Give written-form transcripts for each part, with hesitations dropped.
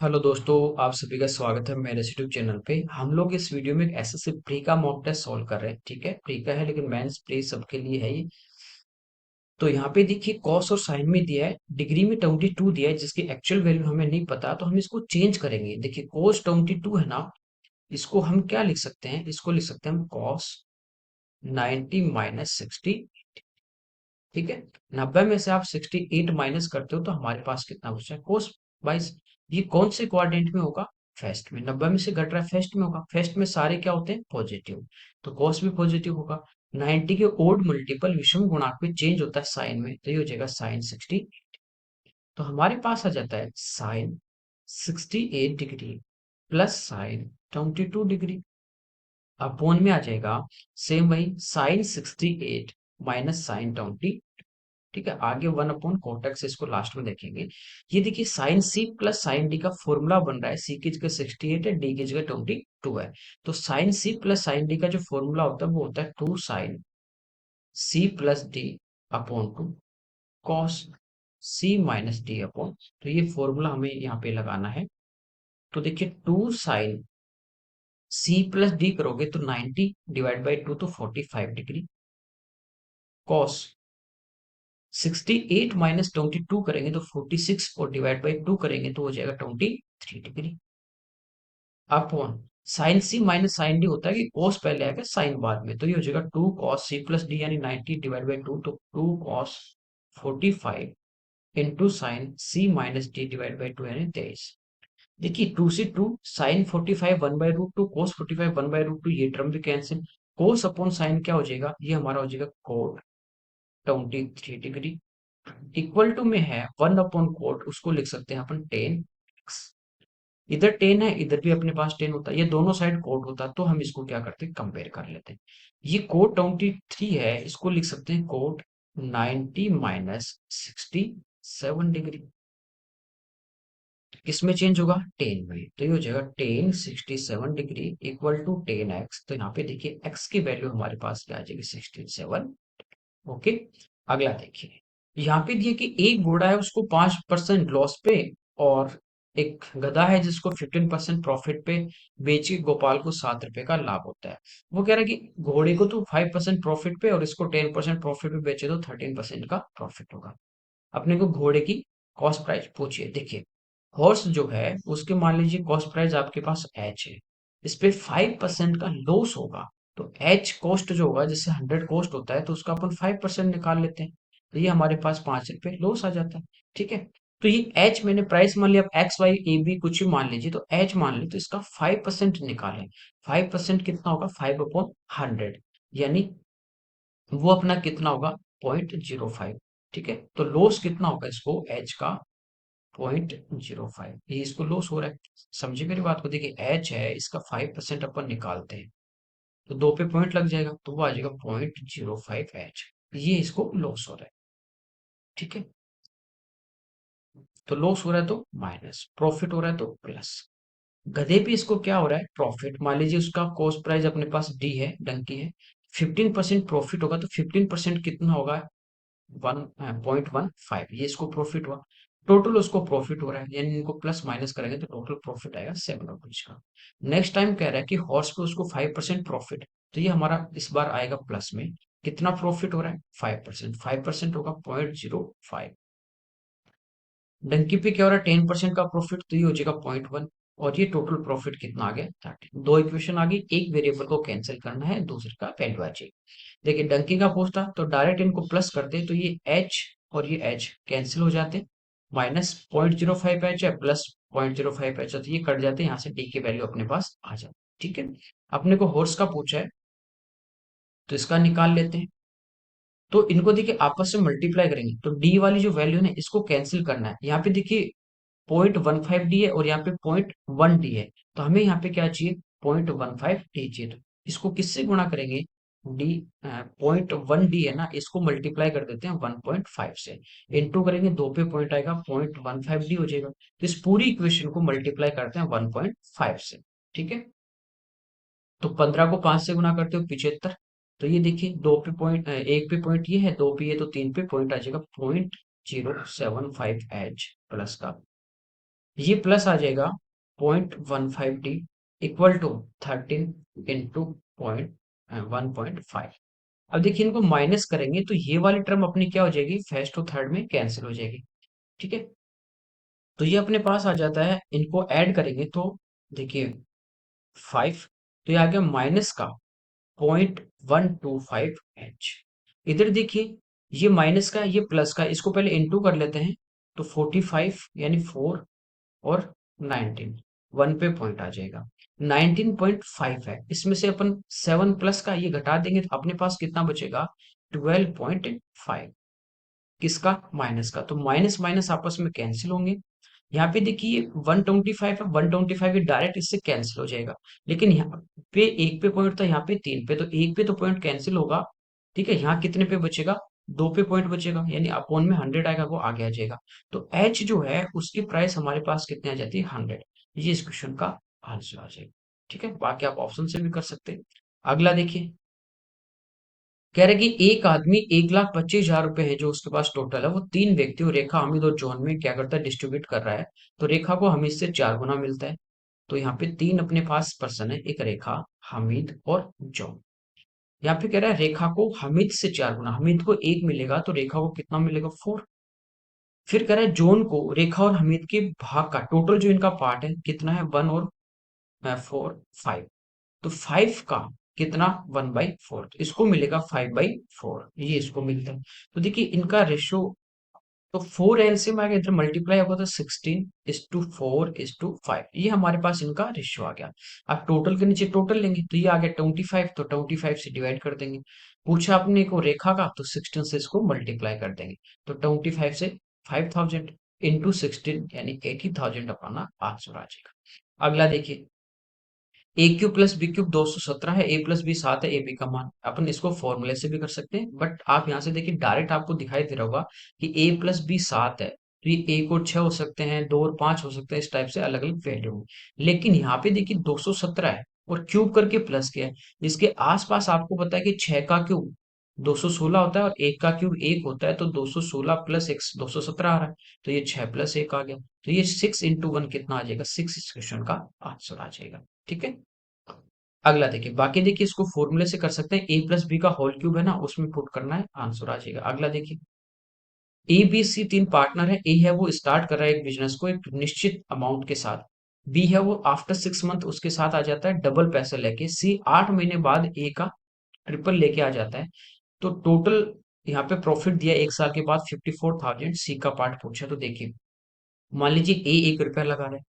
Hello दोस्तों, आप सभी का स्वागत है मेरे यूट्यूब चैनल पे। हम लोग इस वीडियो में एक एसएससी प्री का मॉक टेस्ट सॉल्व कर रहे हैं। ठीक है, प्री का है लेकिन मेंस प्री सबके लिए है ये। तो यहाँ पे देखिए कॉस और साइन में दिया है, डिग्री में 22 दिया है जिसकी एक्चुअल वैल्यू हमें नहीं पता, तो हम इसको चेंज करेंगे। देखिए कॉस 22 है ना, इसको हम क्या लिख सकते हैं, इसको लिख सकते हैं हम कॉस 90 माइनस 60। ठीक है, 90 में से आप 68 माइनस करते हो तो हमारे पास कितना बचा है, कोस 22। ये कौन से क्वाड्रेंट में होगा, फर्स्ट में। 90 में से घट रहा है, फर्स्ट में होगा। फर्स्ट में सारे क्या होते हैं, पॉजिटिव, तो कोस भी पॉजिटिव होगा। 90 के ओड मल्टीपल विषम गुणांक में चेंज होता है साइन में, तो ये हो जाएगा साइन 60। तो हमारे पास आ जाता है sine 68 degree plus sine 22 degree. Upon में आ जाएगा सेम वही साइन 68 माइनस साइन 20। ठीक है, आगे 1 अपॉन कोटक से इसको लास्ट में देखेंगे। ये देखिए sine C plus sine D का फॉर्मूला बन रहा है। सी की जगह 68 है, डी की जगह 22 है। तो sine C plus sine D का जो फॉर्मूला होता है वो होता है 2 sine C plus D upon 2 cos C minus D upon. तो ये फॉर्मूला हमें यहाँ पे लगाना है। तो देखिए 2 साइन सी प्लस डी करोगे तो 90 डिवाइड बाई 2 तो 45 डिग्री, कॉस 68 माइनस 22 करेंगे तो 46 और डिवाइड बाई 2 करेंगे तो हो जाएगा 23 degree upon sine C minus sign D होता है कि cos पहले आएगा साइन बाद में, तो ये हो जाएगा 2 cos सी प्लस डी यानी 90 डिवाइड बाई 2 तो 2 cos 45 into sine C minus D divide by 2 यानी 23। देखिए 2 से 2 sine 45 1 by root 2 cos 45 1 by root 2, ये टर्म भी कैंसिल। cos अपॉन साइन क्या हो जाएगा, ये हमारा हो जाएगा cot 23 डिग्री इक्वल टू में है 1 अपॉन कोट, उसको लिख सकते हैं अपन 10x। इधर 10 है, इधर भी अपने पास 10 होता है, ये दोनों साइड कोट होता है, तो हम इसको क्या करते हैं, कंपेयर कर लेते हैं। ये कोट 23 है, इसको लिख सकते हैं कोट 90 माइनस 67 डिग्री। किसमें चेंज होगा, 10 में, तो ये हो जाएगा 10 67 डिग्री इक्वल टू 10x। तो यहाँ पे देखिए x की वैल्यू हमारे पास क्या आ जाएगी, 67। ओके, अगला देखिए। यहाँ पे दिए कि एक घोड़ा है उसको 5% लॉस पे, और एक गधा है जिसको 15% प्रॉफिट पे बेच के गोपाल को 7 रुपए का लाभ होता है। वो कह रहा है कि घोड़े को तो 5% प्रॉफिट पे और इसको 10% प्रॉफिट पे बेचे तो 13% का प्रॉफिट होगा। अपने को घोड़े की कॉस्ट प्राइस पूछिए। देखिए हॉर्स जो है उसके मान लीजिए कॉस्ट प्राइस आपके पास एच है, इस पे 5% का लॉस होगा। तो एच कॉस्ट जो होगा, जैसे 100 कॉस्ट होता है तो उसका अपन 5% निकाल लेते हैं, तो ये हमारे पास 5 रुपए लॉस आ जाता है। ठीक है, तो ये एच मैंने प्राइस मान लिया, अब एक्स वाई ए बी कुछ भी मान लीजिए, तो एच मान ली तो इसका 5% निकालें। 5% कितना होगा, 5/100, यानी वो अपना कितना होगा, 0.05। ठीक है, तो लॉस कितना होगा इसको एच का, 0.05, ये इसको लॉस हो रहा है। समझे मेरी बात को, देखिए एच है, इसका 5% अपन निकालते हैं तो दो पे पॉइंट लग जाएगा, तो वो आ जाएगा 0.05 एच, ये इसको लॉस हो रहा है। ठीक है, तो लॉस हो रहा है तो माइनस, प्रॉफिट हो रहा है तो प्लस। गधे पे इसको क्या हो रहा है, प्रॉफिट। मान लीजिए उसका कॉस्ट प्राइस अपने पास डी है, डंकी है, 15% प्रॉफिट होगा, तो 15% कितना होगा, 1.15, ये इसको प्रॉफिट हुआ। टोटल उसको प्रॉफिट हो रहा है, यानी इनको प्लस माइनस करेंगे तो टोटल प्रॉफिट आएगा 7 रुपीज का। नेक्स्ट टाइम कह रहा है कि हॉर्स पे उसको 5% प्रॉफिट, तो ये हमारा इस बार आएगा प्लस में। कितना प्रॉफिट हो रहा है, 5%, 5% होगा 0.05। डंकी पे क्या हो रहा है, 10% का प्रॉफिट, तो ये हो जाएगा 0.1। और ये टोटल प्रॉफिट कितना आ गया, 30। दो इक्वेशन आ गई, एक वेरिएबल को कैंसिल करना है, दूसरे का वैल्यू आ जाएगी। देखिए डंकी का पूछता तो डायरेक्ट इनको प्लस करते, तो ये एच और ये एच कैंसिल हो जाते, माइनस 0.05 एच है प्लस 0.05 एच है, तो ये कट जाते हैं, यहाँ से डी की वैल्यू अपने पास आ जाती। ठीक है, अपने को हॉर्स का पूछा है तो इसका निकाल लेते हैं। तो इनको देखिए आपस में मल्टीप्लाई करेंगे तो डी वाली जो वैल्यू है ना, इसको कैंसिल करना है। यहाँ पे देखिए 0.15 डी है और यहाँ पे 0.1 डी है, तो हमें यहाँ पे क्या चाहिए, 0.15 डी चाहिए। तो इसको किससे गुणा करेंगे, डी 0.1 डी है ना, इसको मल्टीप्लाई कर देते हैं 1.5 से, इंटू करेंगे, दो पे पॉइंट आएगा, 0.15 डी हो जाएगा। तो इस पूरी इक्वेशन को मल्टीप्लाई करते हैं 1.5 से। ठीक है, तो 15 को 5 से गुणा करते हो 75। तो ये देखिए दो पे पॉइंट, एक पे पॉइंट ये है, दो पे ये, तो तीन पे पॉइंट आ जाएगा 0.075 एच प्लस का। ये प्लस आ जाएगा 0.15 D equal to 13 into point 1.5। अब देखिए इनको माइनस करेंगे तो ये वाली टर्म अपनी क्या हो जाएगी, फर्स्ट और थर्ड में कैंसिल हो जाएगी। ठीक है, तो ये अपने पास आ जाता है, इनको ऐड करेंगे तो देखिए 5, तो ये आ गया माइनस का 0.125 H। इधर देखिए ये माइनस का ये प्लस का, इसको पहले इंटू कर लेते हैं, तो 45 यानी 4 और 19, वन पे पॉइंट आ जाएगा। 19.5 है, इसमें से अपन 7 प्लस का ये घटा देंगे तो अपने पास कितना बचेगा, 12.5। किसका, माइनस का, तो माइनस माइनस आपस में कैंसिल होंगे। यहाँ पे देखिए 125 है, 125 ये डायरेक्ट इससे कैंसिल हो जाएगा। लेकिन यहाँ पे एक पे पॉइंट था, यहाँ पे तीन पे, तो एक पे तो पॉइंट कैंसिल होगा। ठीक है, यहाँ कितने पे बचेगा, दो पे पॉइंट बचेगा, यानी अपॉन में 100 आएगा, वो आगे आ जाएगा। तो एच जो है उसकी प्राइस हमारे पास कितनी आ जाती है, 100। ये इस क्वेश्चन का आंसर आ जाएगा। ठीक है, बाकी आप ऑप्शन से भी कर सकते हैं। अगला देखिए, कह रहे कि एक आदमी 1,25,000 रुपए है जो उसके पास टोटल है, वो तीन व्यक्तियों रेखा, हामिद और जॉन में क्या करता है, डिस्ट्रीब्यूट कर रहा है। तो रेखा को हामिद से 4 गुना मिलता है। तो यहाँ पे तीन अपने पास पर्सन है, एक रेखा, हामिद और जॉन। यहाँ पे कह रहा है रेखा को हामिद से 4 गुना, हामिद को एक मिलेगा तो रेखा को कितना मिलेगा, 4। फिर कह रहा है जॉन को रेखा और हामिद के भाग का टोटल जो इनका पार्ट है कितना है, 1 और 4, 5। तो 5 का कितना, 1/4, तो इसको मिलेगा 5/4, ये इसको मिलता है। तो देखिए इनका रेशियो, तो 4 एलसीएम आ गया, इधर मल्टीप्लाई होगा तो 16:4:5, ये हमारे पास इनका रेशियो आ गया। अब टोटल के नीचे टोटल लेंगे तो ये आ गया 25, तो 25 से डिवाइड कर देंगे। पूछा आपने को रेखा का, तो 16 से इसको मल्टीप्लाई कर देंगे। तो 25 से 5000 इंटू 16 यानी 80,000 अपना आंसर आ जाएगा। अगला देखिए, ए क्यूब प्लस बी क्यूब 217 है, ए प्लस बी 7 है, ए बी का मान अपन इसको फॉर्मूले से भी कर सकते हैं, बट आप यहाँ से देखिए डायरेक्ट आपको दिखाई दे रहा होगा कि ए प्लस बी 7 है, तो ये एक और 6 हो सकते हैं, 2 और 5 हो सकते हैं, इस टाइप से अलग अलग वैल्यू होंगे। लेकिन यहाँ पे देखिए 217 है और क्यूब करके प्लस किया है, इसके आसपास आपको पता है कि 6 का क्यूब 216 होता है और एक का क्यूब 1 होता है, तो 216 प्लस एक 217 आ रहा है, तो ये 6 प्लस 1 आ गया, तो ये 6 into 1 कितना आ जाएगा, 6 इस क्वेश्चन का आंसर आ जाएगा। ठीक है, अगला देखिए, बाकी देखिए इसको फॉर्मूले से कर सकते हैं, ए प्लस बी का होल क्यूब है ना, उसमें पुट करना है, आंसर आ जाएगा। अगला देखिए, ए बी सी तीन पार्टनर है, ए है वो स्टार्ट कर रहा है एक बिजनेस को एक निश्चित अमाउंट के साथ, बी है वो आफ्टर 6 मंथ उसके साथ आ जाता है डबल पैसा लेके, सी 8 महीने बाद ए का ट्रिपल लेके आ जाता है। तो टोटल यहाँ पे प्रॉफिट दिया एक साल के बाद 54,000, सी का पार्ट पूछा, तो देखिए मान लीजिए ए 1 रुपया लगा रहा है,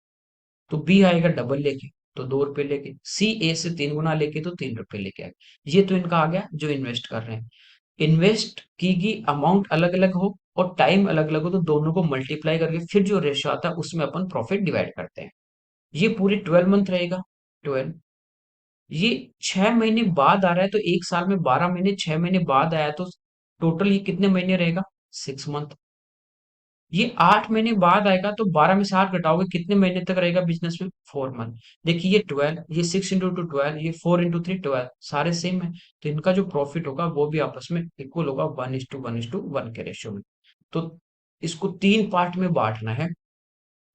तो बी आएगा डबल लेके, तो 2 रुपए लेके, सी ए से 3 गुना लेके तो 3 रुपए लेके आएगा। ये तो इनका आ गया जो इन्वेस्ट कर रहे हैं। इन्वेस्ट की गई अमाउंट अलग अलग हो और टाइम अलग अलग हो, तो दोनों को मल्टीप्लाई करके फिर जो रेशियो आता है उसमें अपन प्रॉफिट डिवाइड करते हैं। ये पूरी 12 मंथ रहेगा, 12। ये 6 महीने बाद आ रहा है, तो एक साल में 12 महीने, 6 महीने बाद आया तो टोटल ये कितने महीने रहेगा, 6 मंथ। ये 8 महीने बाद आएगा तो 12 में से 8 घटाओगे कितने महीने तक रहेगा बिजनेस में, 4 मंथ। देखिए ये 12, ये 6 into 2 12, ये 4 into 3 12, सारे सेम है, तो इनका जो प्रॉफिट होगा वो भी आपस में इक्वल होगा, 1:1:1 के रेशियो में। तो इसको तीन पार्ट में बांटना है,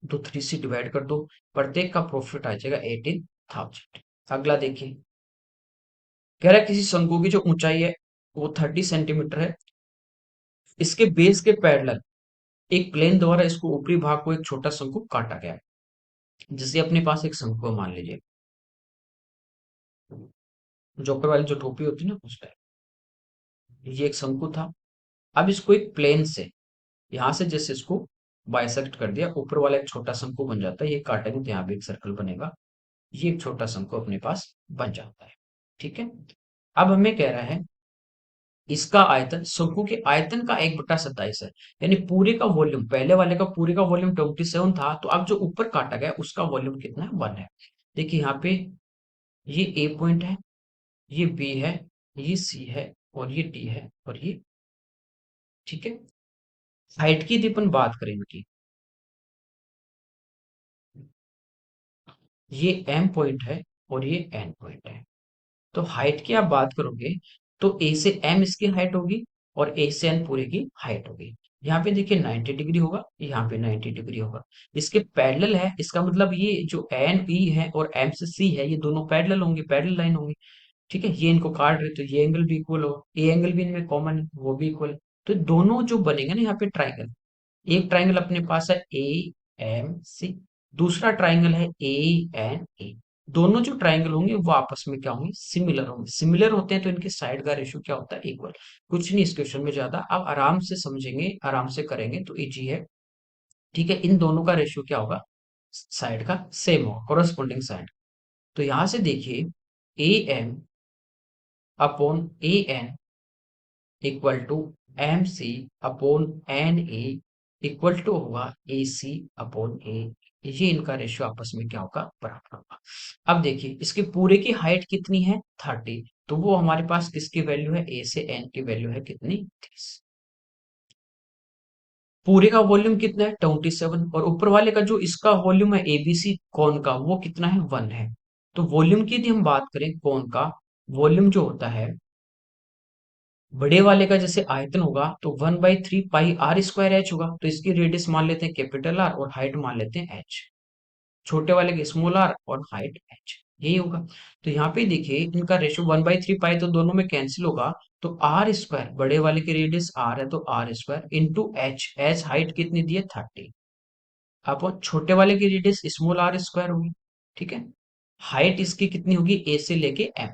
तो 3 से डिवाइड कर दो, प्रत्येक का प्रॉफिट आ जाएगा 18,000। अगला देखिए, कह रहा है किसी शंकु की जो ऊंचाई है वो 30 सेंटीमीटर है, इसके बेस के पैरेलल एक प्लेन द्वारा इसको ऊपरी भाग को एक छोटा शंकु काटा गया है। जैसे अपने पास एक शंकु है, मान लीजिए जोकर वाली जो टोपी होती है ना उस टाइप, ये एक शंकु था। अब इसको एक प्लेन से यहां से जैसे इसको बाइसेक्ट कर दिया, ऊपर वाला एक छोटा शंकु बन जाता है, ये काटेंगे तो यहाँ भी एक सर्कल बनेगा, ये एक छोटा शंकु अपने पास बन जाता है। ठीक है, अब हमें कह रहा है इसका आयतन, शंकु के आयतन का 1/27 है, यानी पूरे का वॉल्यूम, पहले वाले का पूरे का वॉल्यूम 27 था, तो अब जो ऊपर काटा गया उसका वॉल्यूम कितना है, 1 है। देखिए यहाँ पे ये ए पॉइंट है, ये बी है, ये सी है और ये डी है और ये, ठीक है। हाइट की यदि अपन बात करें इनकी, ये एम पॉइंट है और ये एन पॉइंट है। तो हाइट की आप बात करोगे तो ए से एम इसकी हाइट होगी और ए से एन पूरे की हाइट होगी। यहाँ पे देखिए 90 डिग्री होगा, यहाँ पे 90 डिग्री होगा। इसके पैरेलल है, इसका मतलब ये जो एन ई है और एम से सी है, ये दोनों पैरेलल होंगे, पैरेलल लाइन होंगी। ठीक है, ये इनको काट रहे तो ये एंगल भी इक्वल होगा, ए एंगल भी इनमें कॉमन है, वो भी इक्वल है। तो दोनों जो बनेंगे ना यहाँ पे ट्राइंगल, एक ट्राइंगल अपने पास है ए एम सी, दूसरा ट्राइंगल है ए एन ए। दोनों जो ट्राइंगल होंगे वो आपस में क्या होंगे, सिमिलर होंगे। सिमिलर होते हैं तो इनके साइड का रेशियो क्या होता है, इक्वल। कुछ नहीं इस क्वेश्चन में ज्यादा, आप आराम से समझेंगे, आराम से करेंगे तो इजी है। ठीक है, इन दोनों का रेशियो क्या होगा, साइड का सेम होगा, कोरस्पॉन्डिंग साइड। तो यहां से देखिए A M upon A N equal to M C upon N A equal to होगा ए सी अपॉन ए। ये इनका रेशियो आपस में क्या होगा, बराबर होगा। अब देखिए इसके पूरे की हाइट कितनी है, 30। तो वो हमारे पास किसकी वैल्यू है, ए से एन की वैल्यू है कितनी, 30। पूरे का वॉल्यूम कितना है, 27। और ऊपर वाले का जो इसका वॉल्यूम है एबीसी कोन का, वो कितना है, 1 है। तो वॉल्यूम की यदि हम बात करें कोन का, वॉल्यूम जो होता है बड़े वाले का जैसे आयतन होगा तो 1/3 पाई r² h होगा। तो इसकी रेडियस मान लेते हैं कैपिटल आर और हाइट मान लेते हैं h। छोटे वाले की स्मॉल आर और हाइट h, यही होगा। तो यहाँ पे देखिए इनका रेशियो 1/3 पाई तो दोनों में कैंसिल होगा। तो r², बड़े वाले की रेडियस r है तो r² इंटू h हाइट कितनी दी है, 30। अब छोटे वाले की रेडियस स्मॉल r² होगी। ठीक है, हाइट इसकी कितनी होगी, a से लेके m।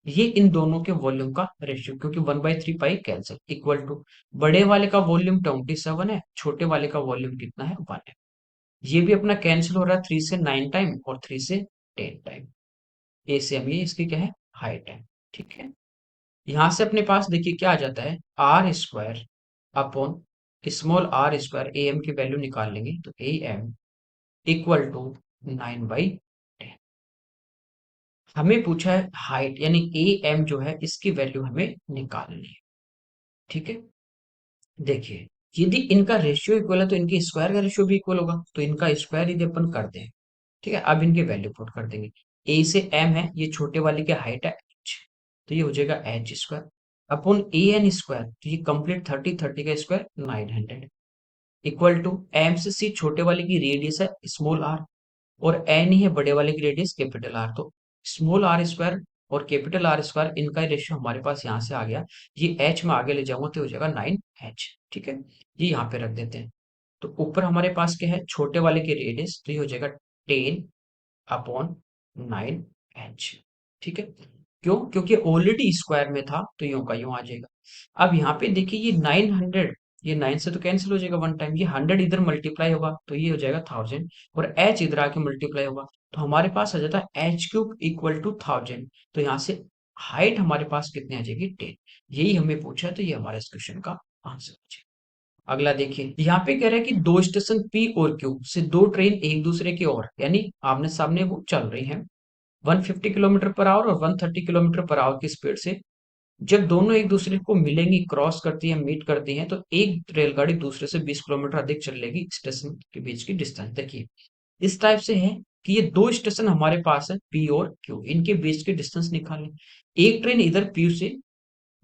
ये इन दोनों के वॉल्यूम का रेशियो, क्योंकि 1/3 पाई कैंसिल, इक्वल टू बड़े वाले का वॉल्यूम 27 है, छोटे वाले का वॉल्यूम कितना है, 1 है। ये भी अपना कैंसिल हो रहा है 3 से 9 टाइम और 3 से 10 टाइम। ए से हम, ये इसकी क्या है, हाइट है। ठीक है, यहां से अपने पास देखिए क्या आ जाता है, r² upon small r², A M की वैल्यू निकाल लेंगे तो ए एम इक्वल टू 9/10। हमें पूछा है हाइट, यानी ए एम जो है इसकी वैल्यू हमें निकालनी है। ठीक है, देखिए यदि इनका रेशियो इक्वल है तो इनके स्क्वायर का रेशियो भी इक्वल होगा। तो इनका स्क्वायर यदि अपन करते हैं, ठीक है, अब इनके वैल्यू पुट कर देंगे। ए से एम है, ये छोटे वाले की हाइट है h, तो ये हो जाएगा h² upon A N square, तो ये कंप्लीट 30, 30 का स्क्वायर 900 इक्वल टू एम से सी, छोटे वाले की रेडियस है स्मॉल आर और एन ही है बड़े वाले की रेडियस कैपिटल आर। तो स्मॉल r² और कैपिटल r², इनका रेशियो हमारे पास यहाँ से आ गया। ये h में आगे ले जाऊंगा तो हो जाएगा 9h। ठीक है, ये यहाँ पे रख देते हैं। तो ऊपर हमारे पास क्या है, छोटे वाले की रेडियस, तो ये हो जाएगा 10/9h। ठीक है, क्यों, क्योंकि ऑलरेडी स्क्वायर में था तो यूं का यूं आ जाएगा। अब यहाँ पे देखिए ये 900, ये 9 से तो कैंसिल हो जाएगा 1 टाइम, ये 100 इधर मल्टीप्लाई होगा तो ये हो जाएगा 1000 और h इधर आके मल्टीप्लाई होगा तो हमारे पास आ जाता है h³ इक्वल टू 1000। तो यहाँ से हाइट हमारे पास कितनी आ जाएगी, 10। यही हमें पूछा है तो ये हमारे इस क्वेश्चन का आंसर हो जाएगा। अगला देखिए, यहाँ पे कह रहा है कि दो स्टेशन P और Q से दो ट्रेन एक दूसरे की ओर यानी आमने सामने वो चल रही हैं 150 किलोमीटर पर आवर और 130 किलोमीटर पर आवर की स्पीड से। जब दोनों एक दूसरे को मिलेंगी, क्रॉस करती हैं, मीट करती हैं, तो एक रेलगाड़ी दूसरे से 20 किलोमीटर अधिक चलेगी स्टेशन के बीच की डिस्टेंस। देखिए इस टाइप से है कि ये दो स्टेशन हमारे पास है P और Q, इनके बीच की डिस्टेंस निकालें। एक ट्रेन इधर P से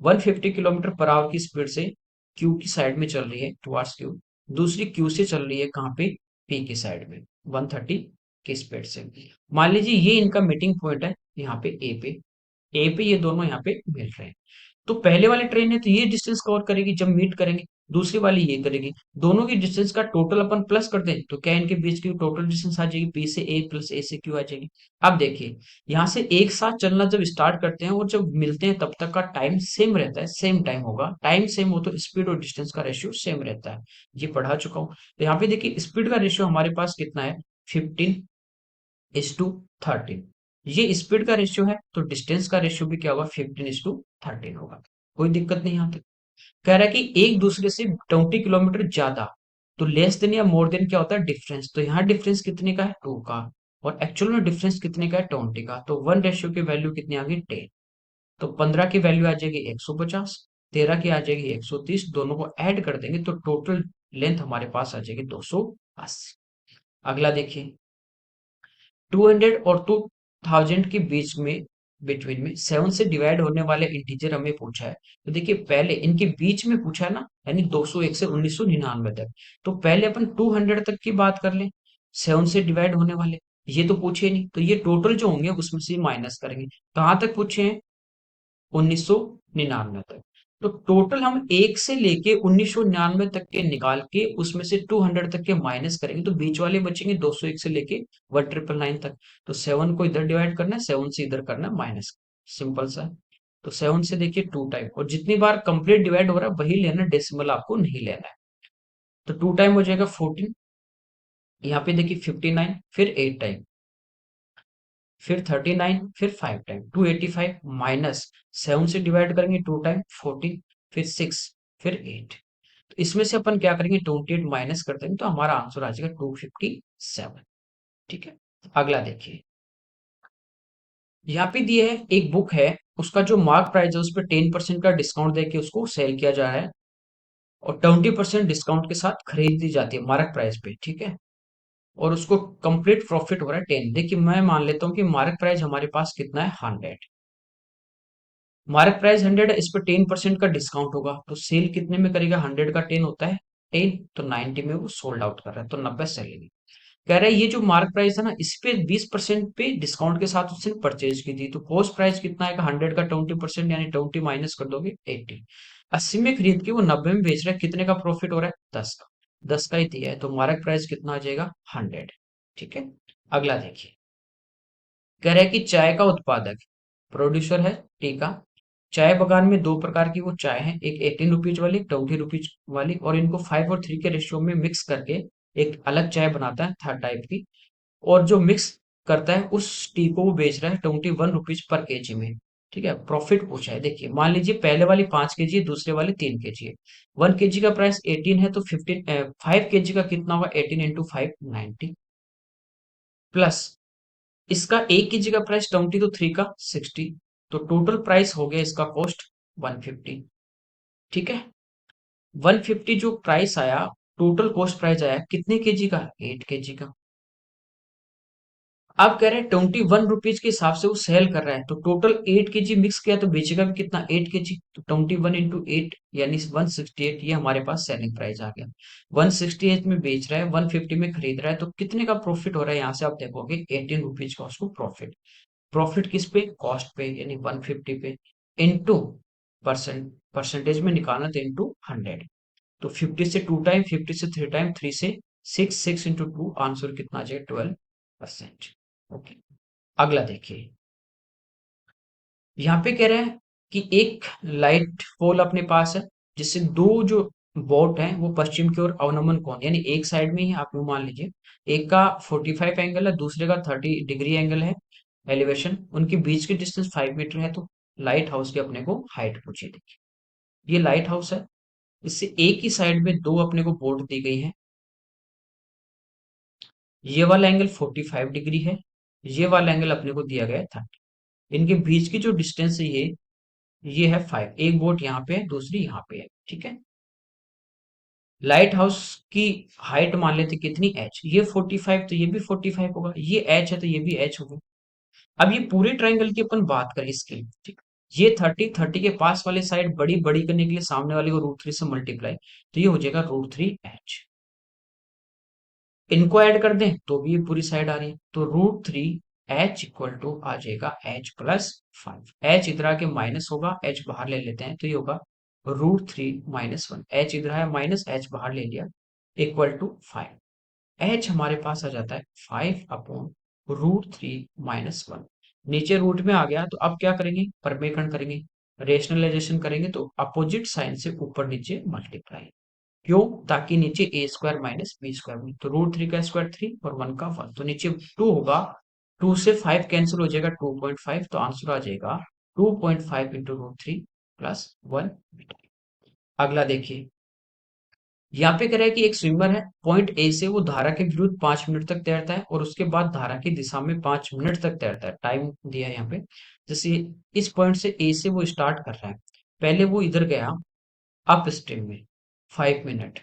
150 किलोमीटर पर आवर की स्पीड से क्यू की साइड में चल रही है, टुवर्ड्स क्यू। दूसरी क्यू से चल रही है कहाँ पे, पी की साइड में 130 की स्पीड से। मान लीजिए ये इनका मीटिंग पॉइंट है यहाँ पे ए पे, ए पे ये दोनों यहाँ पे मिल रहे हैं। तो पहले वाली ट्रेन है तो ये डिस्टेंस कवर करेगी जब मीट करेंगे, दूसरी वाली ये करेगी। दोनों की डिस्टेंस का टोटल अपन प्लस कर दें तो क्या इनके बीच की टोटल डिस्टेंस आ जाएगी, पी से ए प्लस ए से क्यू आ जाएगी। अब देखिए यहाँ से एक साथ चलना जब स्टार्ट करते हैं और जब मिलते हैं तब तक का टाइम सेम रहता है, सेम टाइम होगा। टाइम सेम हो तो स्पीड और डिस्टेंस का रेशियो सेम रहता है, ये पढ़ा चुका हूँ। तो यहाँ पे देखिए स्पीड का रेशियो हमारे पास कितना है, 15:13। ये स्पीड का रेशियो है तो डिस्टेंस का रेशियो भी क्या होगा, 15:13 होगा। कोई दिक्कत नहीं यहाँ तक। कह रहा है कि एक दूसरे से 20 किलोमीटर ज्यादा, तो लेस देन या मोर देन क्या होता है, डिफरेंस। तो यहाँ डिफरेंस कितने का है, 2 का, और एक्चुअल में डिफरेंस कितने का है, 20 का। तो 1 रेशियो की वैल्यू कितनी आ गई, 10। तो 15 की वैल्यू आ जाएगी 150, 13 की आ जाएगी 130, दोनों को ऐड कर देंगे तो टोटल लेंथ हमारे पास आ जाएगी 280। अगला देखिए, 200 और 2000 के बीच में बिटवीन में 7 से डिवाइड होने वाले इंटीजर हमें पूछा है। तो देखिए पहले इनके बीच में पूछा है ना, यानी 201 से 1999 तक। तो पहले अपन 200 तक की बात कर लें, 7 से डिवाइड होने वाले। ये तो पूछे नहीं, तो ये टोटल जो होंगे उसमें से माइनस करेंगे। कहाँ तक पूछे हैं? 1999 तक। तो टोटल हम 1 से लेके 1999 तक के निकाल के उसमें से 200 तक के माइनस करेंगे, तो बीच वाले बचेंगे 201 से लेके 1999 तक। तो 7 को इधर डिवाइड करना है, 7 से इधर करना है माइनस। सिंपल सा है। तो 7 से देखिए 2 टाइम, और जितनी बार कंप्लीट डिवाइड हो रहा है वही लेना, डेसिमल आपको नहीं लेना है। तो 2 टाइम हो जाएगा 14। यहाँ पे देखिए 59, फिर 8 टाइम, फिर 39, फिर 5 टाइम, 285 माइनस 7 से डिवाइड करेंगे 2 टाइम 14, फिर 6, फिर 8। तो इसमें से अपन क्या करेंगे, 28 माइनस कर देंगे, तो हमारा आंसर आ जाएगा 257। ठीक है। अगला देखिए, यहाँ पे दिए है एक बुक है, उसका जो मार्क प्राइस है उस पर 10% का डिस्काउंट देके उसको सेल किया जा रहा है, और 20% डिस्काउंट के साथ खरीद दी जाती है मार्क प्राइस पे। ठीक है। और उसको कंप्लीट प्रॉफिट हो रहा है 10। देखिए मैं मान लेता हूँ कि मार्क प्राइस हमारे पास कितना है, 100। मार्क प्राइस 100 है, इस पर 10% का डिस्काउंट होगा, तो सेल कितने में करेगा? 100 का 10 होता है 10, तो 90 में वो सोल्ड आउट कर रहा है, तो 90 सेलिंग। कह रहा है ये जो मार्क प्राइस है ना, इस पे 20% पे डिस्काउंट के साथ उसने परचेज की थी, तो कॉस्ट प्राइस कितना आएगा? 100 का 20%, यानी 20 माइनस कर दोगे 80। 80 में खरीद के वो 90 में बेच रहा है, कितने का प्रॉफिट हो रहा है? 10 का। 10 का ही दिया है, तो मार्क प्राइस कितना आ जाएगा? 100। ठीक है। अगला देखिए, कह रहा है कि चाय का उत्पादक, प्रोड्यूसर है टी का। चाय बगान में दो प्रकार की वो चाय है, एक 18 रुपीज वाली, एक 20 रुपीज वाली, और इनको 5 और 3 के रेशियो में मिक्स करके एक अलग चाय बनाता है, थर्ड टाइप की। और जो मिक्स करता है उस टी को वो बेच रहा है 21 रुपीज पर केजी में। ठीक है। प्रॉफिट पूछा है, देखिए मान लीजिए पहले वाली 5 केजी है, दूसरे वाले 3 केजी है। 1 केजी का प्राइस 18 है, तो 5 केजी का कितना होगा? 18 इंटू 5, 90, प्लस इसका 1 केजी का प्राइस 20, तो 3 का 60। तो टोटल प्राइस हो गया इसका कॉस्ट 150। ठीक है। 150 जो प्राइस आया, टोटल कॉस्ट प्राइस आया कितने केजी का? 8 केजी का। अब कह रहे हैं 21 रुपीज के हिसाब से वो सेल कर रहा है, तो टोटल 8 केजी मिक्स किया तो बेचेगा भी कितना? 8 केजी। तो 21 इंटू 8 यानी 168, ये हमारे पास सेलिंग प्राइस आ गया। 168 में बेच रहा है, 150 में खरीद रहा है, तो कितने का प्रॉफिट हो रहा है? यहाँ से आप देखोगे 18 रुपीज का उसको प्रॉफिट। प्रॉफिट किस पे? कॉस्ट पे, यानी 150 पे, इंटू परसेंटेज में निकालना, तो इंटू 100। तो 50 से 2 टाइम, 50 से 3 टाइम, 3 से 6, 6 इंटू 2, आंसर कितना आ जाएगा? 12%। ओके। अगला देखिए, यहाँ पे कह रहे हैं कि एक लाइट पोल अपने पास है, जिससे दो जो बोट हैं वो पश्चिम की ओर अवनमन कोण, यानी एक साइड में ही आप यूं मान लीजिए, एक का 45 एंगल है, दूसरे का 30 डिग्री एंगल है, एलिवेशन, उनके बीच की डिस्टेंस 5 मीटर है। तो लाइट हाउस की अपने को हाइट पूछी थी। ये लाइट हाउस है, इससे एक ही साइड में दो अपने को बोट दी गई है। ये वाला एंगल 45 डिग्री है, ये वाला एंगल अपने को दिया गया है 30। इनके बीच की जो डिस्टेंस है ये है 5। एक बोट यहाँ पे है, दूसरी यहाँ पे है। ठीक है। लाइट हाउस की हाइट मान लेते कितनी? एच, ये 45, तो ये भी 45 होगा, ये एच है तो ये भी एच होगा। अब ये पूरे ट्राइंगल की अपन बात करें इसकी, ठीक, ये 30, 30 के पास वाले साइड बड़ी बड़ी करने के लिए सामने वाले को √3 से मल्टीप्लाई, तो ये हो जाएगा √3 एच। इनको ऐड कर दें तो भी ये पूरी साइड आ रही है, तो √3 एच इक्वल टू आ जाएगा H+5। एच इधर आके माइनस होगा, एच बाहर ले लेते हैं, तो ये होगा √3 - 1। एच इधर आया माइनस, एच बाहर ले लिया, इक्वल टू 5। एच हमारे पास आ जाता है 5/√3 - 1। नीचे रूट में आ गया, तो अब क्या करेंगे? परमेकरण करेंगे, रेशनलाइजेशन करेंगे, तो अपोजिट साइन से ऊपर नीचे मल्टीप्लाई। क्यों? ताकि नीचे a² - b², में तो √3 का स्क्वायर 3 और 1 का 1, तो नीचे 2 होगा। 2 से 5 कैंसिल हो जाएगा, 2.5, तो आंसर आ जाएगा 2.5 इंटू √3 प्लस 1। अगला देखिए, यहाँ पे कह रहा है कि एक स्विमर है, पॉइंट ए से वो धारा के विरुद्ध 5 मिनट तक तैरता है, और उसके बाद धारा की दिशा में 5 मिनट तक तैरता है। टाइम दिया है यहाँ पे। जैसे इस पॉइंट से ए से वो स्टार्ट कर रहा है, पहले वो इधर गया अप स्ट्रीम में 5 मिनट,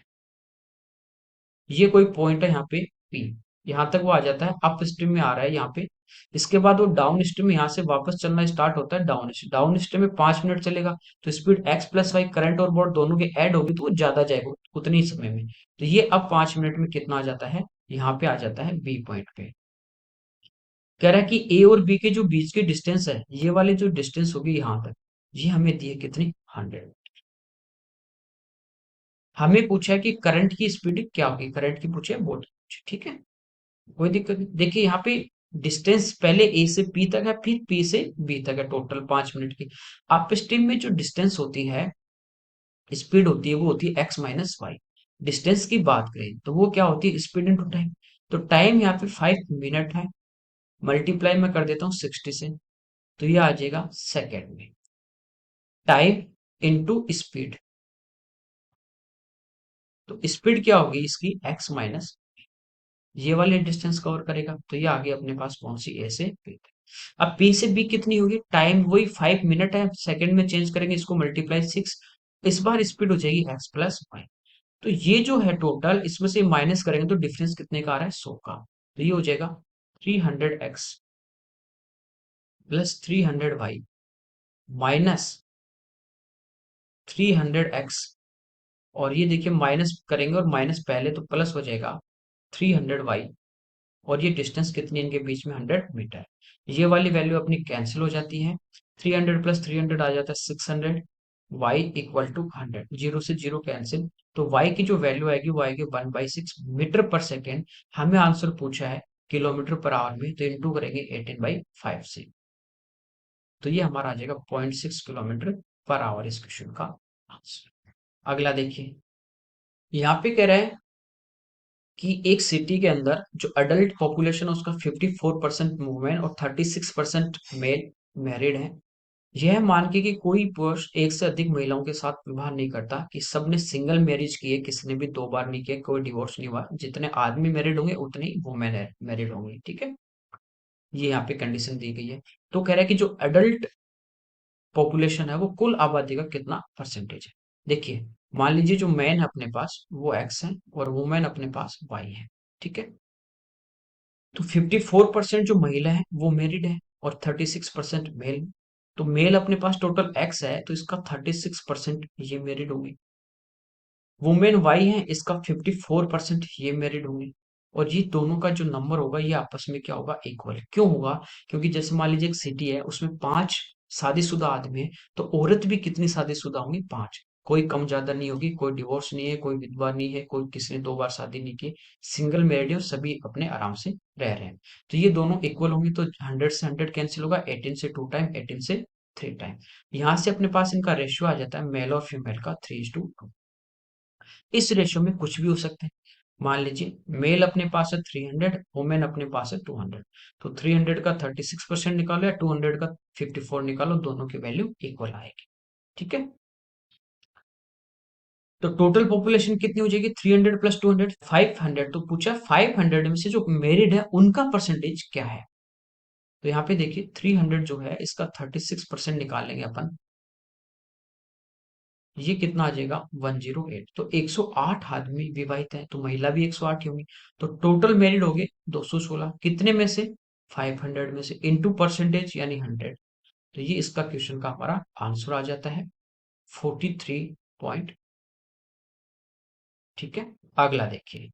ये कोई पॉइंट है यहाँ पे P। यहाँ तक वो आ जाता है, अप स्ट्रीम में आ रहा है यहाँ पे। इसके बाद वो डाउन स्ट्रीम में यहाँ से वापस चलना स्टार्ट होता है डाउन स्ट्रीम। डाउन स्ट्रीम में 5 मिनट चलेगा, तो speed x plus y current और वॉट दोनों के ऐड होगी, तो वो ज्यादा जाएगा उतनी ही समय में। तो ये अब 5 मिनट में कितना आ जाता है, यहाँ पे आ जाता है बी पॉइंट पे। कह रहा है कि ए और बी के जो बीच की डिस्टेंस है, ये वाले जो डिस्टेंस होगी यहाँ तक, ये हमें दी है कितनी, 100। हमें पूछा है कि करंट की स्पीड क्या होगी, करंट की पूछे, वोल्ट पूछे, ठीक है, कोई दिक्कत नहीं। देखिए यहाँ पे डिस्टेंस पहले ए से पी तक है, फिर पी से बी तक है, टोटल 5 मिनट की। अप स्ट्रीम में जो डिस्टेंस होती है, स्पीड होती है, वो होती है एक्स माइनस वाई। डिस्टेंस की बात करें तो वो क्या होती है, स्पीड इंटू टाइम। तो टाइम यहाँ पे 5 मिनट है, मल्टीप्लाई में कर देता हूँ 60 से, तो ये आ जाएगा सेकेंड में। टाइम इंटू स्पीड, तो स्पीड क्या होगी इसकी, एक्स माइनस, ये वाले डिस्टेंस कवर करेगा, तो ये आ गया अपने पास कौन सी, ए से बी तक। अब पी से बी कितनी होगी, टाइम वही 5 मिनट है, सेकंड में चेंज करेंगे इसको, मल्टीप्लाई 6, इस बार स्पीड हो जाएगी एक्स प्लस वाई। तो ये जो है टोटल, इसमें से माइनस करेंगे तो डिफरेंस कितने का आ रहा है, 100 का। तो ये हो जाएगा 300x plus 300y minus 300x, और ये देखिए माइनस करेंगे और माइनस पहले तो प्लस हो जाएगा 300y, और ये डिस्टेंस कितनी है इनके बीच में, 100 मीटर। ये वाली वैल्यू अपनी कैंसिल हो जाती है, 300 प्लस 300 आ जाता है 600, y इक्वल टू 100, जीरो से जीरो कैंसिल, तो y की जो वैल्यू आएगी वो आएगी 1/6 मीटर पर सेकेंड। हमें आंसर पूछा है किलोमीटर पर आवर में, तो इंटू करेंगे 18/5 से, तो ये हमारा आ जाएगा 0.6 किलोमीटर पर आवर इस क्वेश्चन का आंसर। अगला देखिए, यहाँ पे कह रहा है कि एक सिटी के अंदर जो अडल्ट पॉपुलेशन है उसका 54% वुमेन और 36% मेल मैरिड है। यह मान के कि कोई पुरुष एक से अधिक महिलाओं के साथ विवाह नहीं करता, कि सबने सिंगल मैरिज की है, किसी ने भी 2 बार नहीं किया, कोई डिवोर्स नहीं हुआ, जितने आदमी मैरिड होंगे उतनी वुमेन मैरिड होंगी, ठीक है, ये यहाँ पे कंडीशन दी गई है। तो कह रहा है कि जो अडल्ट पॉपुलेशन है वो कुल आबादी का कितना परसेंटेज है। देखिए, मान लीजिए जो मैन है अपने पास वो एक्स है और वुमेन अपने पास वाई है, ठीक है। तो 54% जो महिला है वो मैरिड है और 36% मेल। तो मेल अपने पास टोटल एक्स है, तो इसका 36% ये मैरिड होंगे। वुमेन वाई है, इसका 54% ये मैरिड होंगे। और ये दोनों का जो नंबर होगा ये आपस में क्या होगा, इक्वल। क्यों होगा, क्योंकि जैसे मान लीजिए एक सिटी है उसमें 5 शादीशुदा आदमी है, तो औरत भी कितनी शादीशुदा होंगी, 5। कोई कम ज्यादा नहीं होगी, कोई डिवोर्स नहीं है, कोई विधवा नहीं है, कोई किसी ने 2 बार शादी नहीं की, सिंगल मैरिड है और सभी अपने आराम से रह रहे हैं। तो ये दोनों इक्वल होंगे, तो 100 से 100 कैंसिल होगा, 18 से 2 टाइम, 18 से 3 टाइम। यहाँ से अपने पास इनका रेशियो आ जाता है मेल और फीमेल का 3:2। इस रेशियो में कुछ भी हो सकता है। मान लीजिए मेल अपने पास है 300, वुमेन अपने पास है 200, तो 300 का 36% निकालो या 200 का 54 निकालो, दोनों की वैल्यू इक्वल आएगी, ठीक है। तो टोटल पॉपुलेशन कितनी हो जाएगी, 300 प्लस 200, 500। तो पूछा 500 में से जो मेरिड है उनका परसेंटेज क्या है। तो यहाँ पे देखिए 300 जो है इसका 36% निकाल लेंगे अपन, ये कितना आ जाएगा, 108। तो 108 आदमी विवाहित हैं, तो महिला भी 108 ही होंगी। तो टोटल मैरिड हो गए 216, कितने में से, 500 में से, इनटू परसेंटेज यानी 100। तो ये इसका क्वेश्चन का हमारा आंसर आ जाता है 43 ठीक है। अगला देखिए,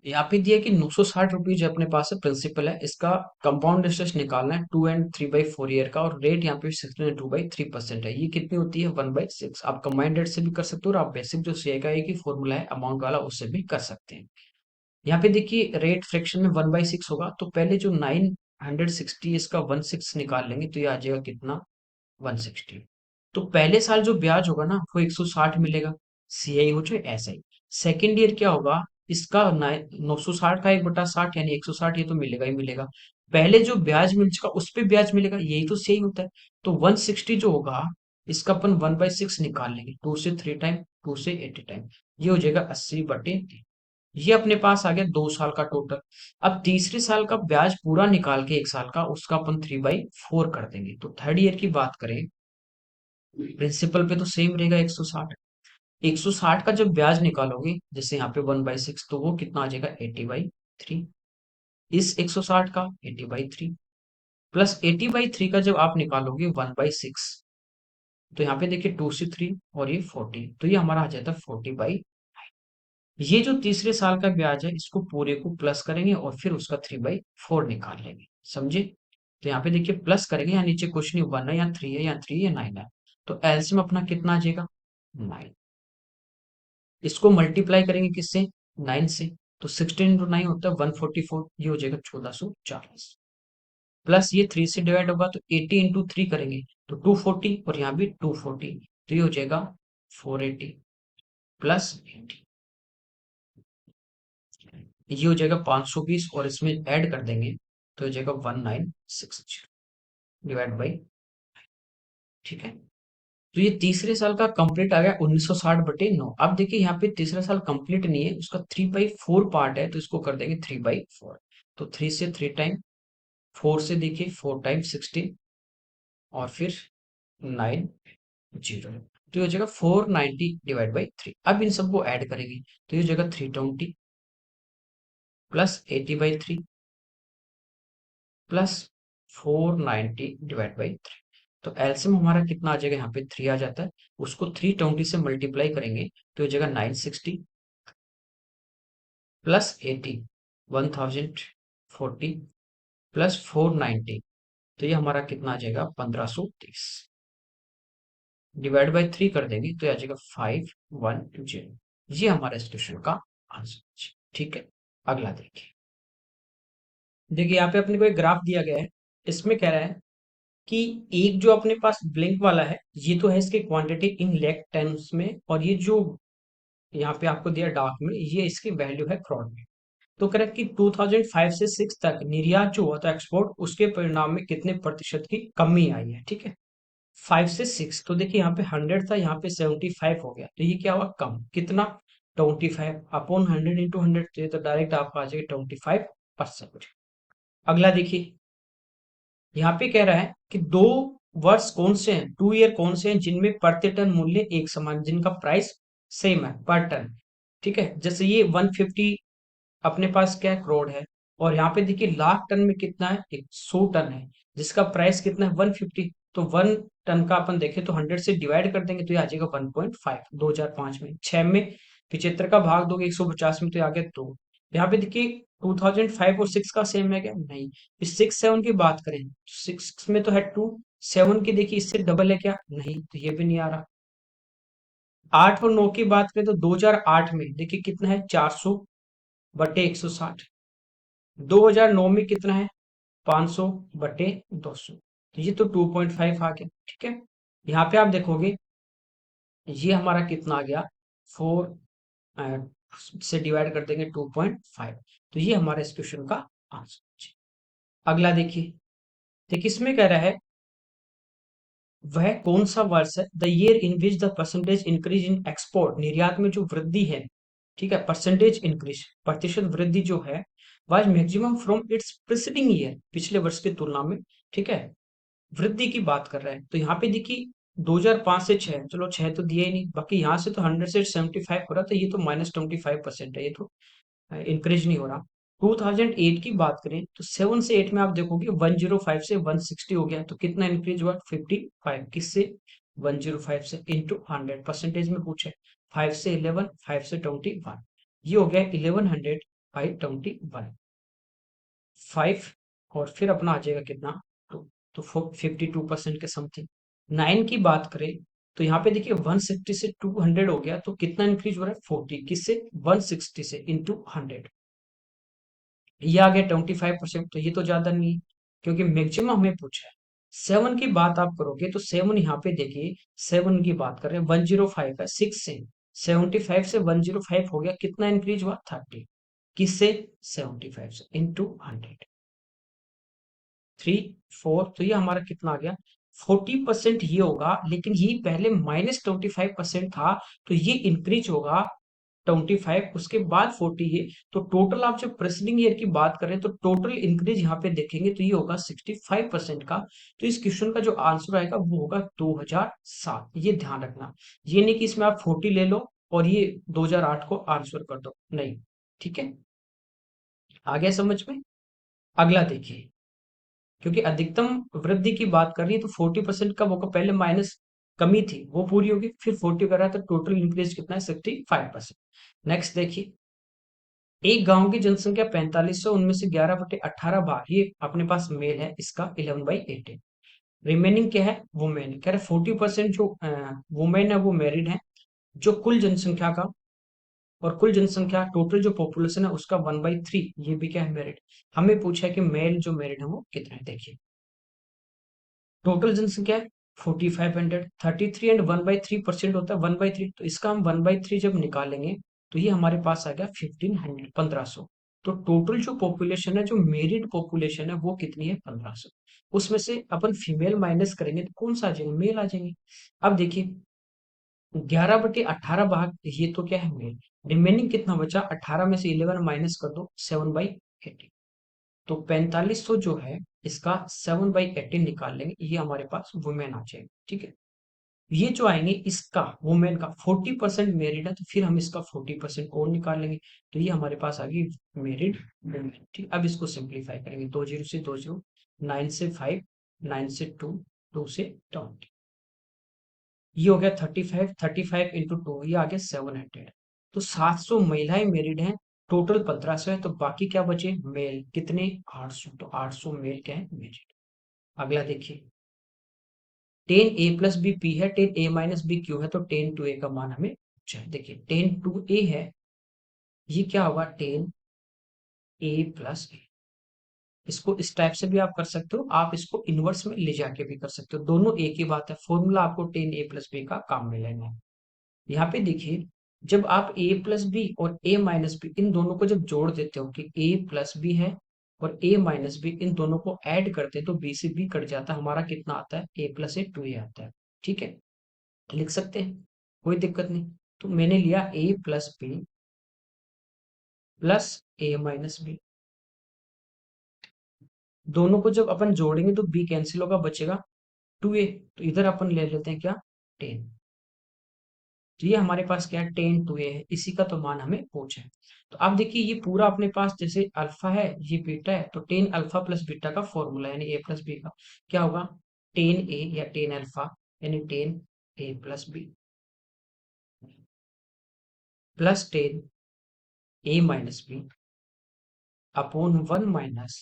यहाँ पे दिया कि 960 रुपीज अपने पास है, प्रिंसिपल है, इसका कंपाउंड इंटरेस्ट निकालना है 2 and 3/4 ईयर का, और रेट यहाँ पे 6.2/3% है। ये कितनी होती है, 1/6। आप कंबाइंड रेट से भी कर सकते हो और आप बेसिक जो सीआईई की फॉर्मूला है अमाउंट वाला उससे भी कर सकते हैं। यहाँ पे देखिए रेट फ्रैक्शन में 1/6 होगा, तो पहले जो 960 इसका 1/6 निकाल लेंगे, तो ये आ जाएगा कितना, 160। तो पहले साल जो ब्याज होगा ना वो 160 मिलेगा, सीआई हो चाहे एसआई। सेकेंड ईयर क्या होगा, इसका 960 का 1/60 यानी 160, ये तो मिलेगा ही मिलेगा। पहले जो ब्याज मिल चुका उस पे ब्याज मिलेगा, यही तो सीआई होता है। तो 160 जो होगा इसका अपन 1/6 निकाल लेंगे, 2 से 3 टाइम, 2 से 80 टाइम, ये हो जाएगा 80/3। ये अपने पास आ गया 2 साल का टोटल। अब तीसरे साल का ब्याज पूरा निकाल के 1 साल का, उसका अपन 3/4 कर देंगे। तो थर्ड ईयर की बात करें, प्रिंसिपल पे तो सेम रहेगा 160। 160 का जब ब्याज निकालोगे जैसे यहाँ पे 1/6, तो वो कितना आ जाएगा, 80/3। 3। इस 160 का 80/3 प्लस 80/3 का जब आप निकालोगे 1/6, तो यहाँ पे देखिए 2 से 3 और ये 40, तो ये हमारा आ जाता है 40/। ये जो तीसरे साल का ब्याज है इसको पूरे को प्लस करेंगे और फिर उसका 3/4 निकाल लेंगे, समझे। तो यहाँ पे देखिए प्लस करेंगे, यहाँ नीचे कुछ नहीं, 1 है या 3 है या 3 या 9 है, तो एलसीएम अपना कितना आ जाएगा 9। इसको मल्टीप्लाई करेंगे किससे, 9 से, तो 16 इंटू 9 होता है 144, ये हो जाएगा 1440। प्लस ये 3 से डिवाइड होगा तो 80 इंटू 3 करेंगे तो 240, और यहाँ भी 240, तो ये हो जाएगा 480 प्लस 80, ये हो जाएगा 520, और इसमें ऐड कर देंगे तो हो जाएगा 1960 डिवाइड बाई, ठीक है। तो ये तीसरे साल का कंप्लीट आ गया 1960/9। अब देखिए यहाँ पे तीसरा साल कंप्लीट नहीं है, उसका 3/4 पार्ट है, तो इसको कर देंगे 3/4। तो 3 से 3 टाइम, 4 से देखिए 4 टाइम 16, और फिर 90, तो ये हो जाएगा 490 डिवाइड बाई 3। अब इन सबको ऐड करेंगे तो ये हो जाएगा 320 प्लस 80/3 प्लस 490 डिवाइड बाई 3। तो एलसीएम हमारा कितना आ जाएगा, यहाँ पे 3 आ जाता है, उसको 320 से मल्टीप्लाई करेंगे तो हो जाएगा 960 प्लस 80, 1040 प्लस 490, तो ये हमारा कितना आ जाएगा 1530, डिवाइड बाई 3 कर देंगे तो ये आ जाएगा 510। ये हमारा इस क्वेश्चन का आंसर, ठीक है। अगला देखिए, देखिए यहाँ पे अपने को एक ग्राफ दिया गया है, इसमें कह रहा है कि एक जो अपने पास ब्लिंक वाला है, ये तो है इसके क्वांटिटी इन लैख टर्म्स में, और ये जो यहाँ पे आपको दिया डार्क में, ये इसकी वैल्यू है करोड़ में। तो कह रहा है कि 2005 से 6 तक निर्यात जो हुआ था एक्सपोर्ट, उसके परिणाम में कितने प्रतिशत की कमी आई है, ठीक है। 5 से 6, तो देखिए यहाँ पे 100 था, यहाँ पे 75 हो गया, तो ये क्या हुआ कम, कितना 25 अपॉन 100 इंटू 100, तो डायरेक्ट आपका आ जाएगा 25%। अगला देखिए, यहाँ पे कह रहा है कि दो वर्ष कौन से हैं, 2 ईयर कौन से हैं जिनमें प्रति टन मूल्य एक समान, जिनका प्राइस सेम है पर टन, ठीक है। जैसे ये 150 अपने पास क्या है, करोड़ है, और यहाँ पे देखिए लाख टन में कितना है, 100 टन है, जिसका प्राइस कितना है 150, तो 1 टन का अपन देखें तो 100 से डिवाइड कर देंगे तो ये आ जाएगा 1.5, 2005 में, 6 में 75 का भाग दोगे 150 में तो ये आ गया 2। यहाँ पे देखिए 2005 और 6 का सेम है क्या, नहीं। इस 6 7 की बात करें, 6 में तो है 2, 7 की देखिए इससे डबल है क्या, नहीं, तो ये भी नहीं आ रहा। 8 और 9 की बात करें तो 2008 में देखिए कितना है, 400/160, 2009 में कितना है, 500/200, तो ये तो 2.5 आ गया, ठीक है। यहाँ पे आप देखोगे ये हमारा कितना आ गया, 4 से डिवाइड कर देंगे 2.5, तो ये हमारे इस क्वेश्चन का आंसर। अगला देखिए, देखिए इसमें कह रहा है वह कौन सा वर्ष है, the year in which the percentage increase in export, निर्यात में जो वृद्धि है, ठीक है, परसेंटेज इंक्रीज, प्रतिशत वृद्धि जो है, was maximum from its preceding year, पिछले वर्ष की तुलना में, ठीक है, वृद्धि की बात कर रहा है। तो यहाँ पे देखिए 2005 से 6, चलो 6 तो दिया ही नहीं, बाकी यहाँ से तो 100 से 75 हो रहा, तो ये तो -25% है, ये तो इंक्रीज नहीं हो रहा। 2008 की बात करें तो 7 से 8 में आप देखोगे 105 से 160 हो गया, तो कितना इंक्रीज हुआ 55, किससे 105 से इंटू 100, परसेंटेज में पूछे, 5 से 11, 5 से 21, ये हो गया 1100/21, 5, और फिर अपना आ जाएगा कितना, तो 52% के समथिंग। 9 की बात करें तो यहाँ पे देखिए 160 से 200 हो गया, तो कितना इंक्रीज हो रहा है 40, किससे 160 से इंटू 100, ये आ गया 25%, तो ये तो ज्यादा नहीं है, क्योंकि मैक्सिमम हमें पूछा है। 7 की बात आप करोगे तो 7 यहाँ पे देखिए, 7 की बात कर रहे हैं 105 है, 6 से 75 से 105 हो गया, कितना इंक्रीज हुआ 30, किससे 75 से इंटू 100, 3 4, तो ये हमारा कितना आ गया 40%, ये होगा, लेकिन ये पहले -25% था, तो ये इंक्रीज होगा 25, उसके बाद 40 है, तो टोटल आप जब प्रेसिडिंग ईयर की बात करें तो टोटल इंक्रीज यहाँ पे देखेंगे तो ये होगा 65% का। तो इस क्वेश्चन का जो आंसर आएगा वो होगा 2007, ये ध्यान रखना, ये नहीं कि इसमें आप 40 ले लो और ये 2008 को आंसर कर दो, नहीं, ठीक है। आ गया समझ में? अगला देखिए, क्योंकि अधिकतम वृद्धि की बात कर रही है तो 40% का होगा, पहले माइनस कमी थी वो पूरी होगी, फिर 40 करा तो टोटल इंक्रीज कितना है 65%। नेक्स्ट देखिए, एक गांव की जनसंख्या 4500, उनमें से 11/18 भाग ये अपने पास मेल है, इसका 11/18। रिमेनिंग क्या है, वुमेन। कह रहे 40% जो वुमेन है वो मैरिड है, जो कुल जनसंख्या का, और कुल जनसंख्या टोटल जो पॉपुलेशन है उसका 1/3 ये भी क्या है, मैरिड। हमें पूछा है कि मेल जो मैरिड है वो कितना है। देखिए टोटल जनसंख्या है 4500, 33 एंड 1/3% होता है 1/3, तो इसका हम 1/3 जब निकालेंगे तो ये हमारे पास आ गया 1500, 1500। तो टोटल जो पॉपुलेशन है, जो मेरिड पॉपुलेशन है वो कितनी है, 1500। उसमें से अपन फीमेल माइनस करेंगे तो कौन सा आ जाएगा, मेल आ जाएंगे। अब देखिए 11/18 भाग ये तो क्या है, मेल। रिमेनिंग कितना बचा, 18 में से 11 माइनस कर दो, 7/18। तो 4500 जो है इसका 7/18 निकाल लेंगे, ये हमारे पास वुमेन आ जाएगी, ठीक है। ये जो आएंगे इसका वुमेन का 40% मेरिड है, तो फिर हम इसका 40% और निकाल लेंगे, तो ये हमारे पास आ गई मेरिड वुमेन, ठीक। अब इसको सिंप्लीफाई करेंगे, 20 से 20, 9 से 5, 9 से 2, 2 से 20, ये हो गया 35, 35 इंटू 2 ये आ गया 700। तो 700 महिलाएं मेरिड हैं, टोटल 1500 है, तो बाकी क्या बचे, मेल कितने, 800। तो 800 मेल क्या है, मेरिड। अगला देखिए, टेन ए प्लस बी पी है, टेन ए माइनस बी क्यू है, तो टेन टू ए का मान हमें चाहिए। देखिए टेन टू ए है, ये क्या होगा, टेन ए प्लस ए। इसको इस टाइप से भी आप कर सकते हो, आप इसको इनवर्स में ले जाके भी कर सकते हो, दोनों एक ही बात है, फॉर्मूला आपको टेन ए प्लस बी का काम में लेना है। यहाँ पे देखिए, जब आप a प्लस बी और a माइनस बी इन दोनों को जब जोड़ देते हो कि a प्लस बी है और a माइनस बी, इन दोनों को ऐड करते हैं तो b से b कट जाता है, हमारा कितना आता है, a प्लस ए 2a आता है, ठीक है। लिख सकते हैं, कोई दिक्कत नहीं। तो मैंने लिया a plus B plus a minus B, दोनों को जब अपन जोड़ेंगे तो b कैंसिल होगा, बचेगा 2a, तो इधर अपन ले लेते हैं क्या, 10। तो ये हमारे पास क्या है, 10 2a है, इसी का तो मान हमें पूछा है। तो अब देखिए ये पूरा अपने पास जैसे अल्फा है ये बीटा है, तो 10 अल्फा प्लस बीटा का फॉर्मूला यानी a प्लस बी का क्या होगा, 10a या 10 अल्फा यानी 10a plus B plus 10a minus B upon 1 minus